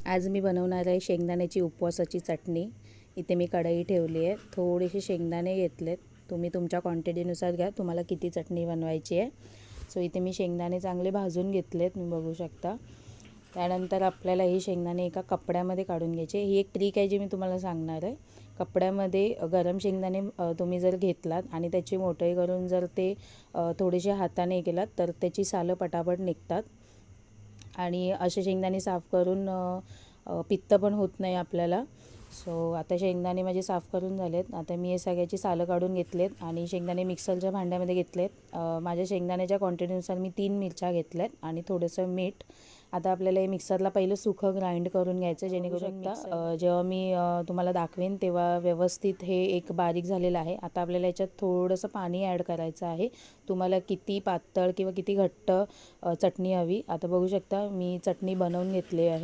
आज मी बनवणार आहे शेंगदाण्याची उपवासाची चटणी। इथे मी कढई ठेवली आहे, थोडेसे शेंगदाणे घेतलेत। तुम्ही तुमच्या क्वांटिटीनुसार घ्या, तुम्हाला किती चटणी बनवायची आहे। सो इथे मी शेंगदाणे चांगले भाजून घेतलेत, तुम्ही बघू शकता। त्यानंतर आपल्याला हे शेंगदाणे एका कपड्यामध्ये काढून घ्यायचे। ही एक ट्रिक आहे जी मी तुम्हाला सांगणार आहे। कपड्यामध्ये गरम शेंगदाणे तुम्ही जर घेतलात आणि त्याची मोठे करून जर ते थोडेसे हाताने केलात तर त्याची सालं पटापट निघतात आणि असे शेंगदाणे साफ करून पित्त पण होत नाही आपल्याला। सो आता शेंगदाणे माझे साफ करून झालेत। आता मी हे सगळ्याची सालं काढून घेतलेत आणि शेंगदाणे मिक्सरच्या भांड्यामध्ये घेतलेत। माझ्या शेंगदाण्याच्या क्वांटिटीनुसार मी 3 मिरच्या घेतल्यात आणि थोडंसं मीठ। आता आपल्याला हे मिक्सरला पहिलं सुखं ग्राइंड करून घ्यायचं, जेणेकरून जेव्हा मी तुम्हाला दाखवेन तेव्हा व्यवस्थित हे एक बारीक झालेलं आहे। आता आपल्याला याच्यात थोडंसं पाणी ॲड करायचं आहे। तुम्हाला किती पातळ किंवा किती घट्ट चटणी हवी, आता बघू शकता मी चटणी बनवून घेतली आहे।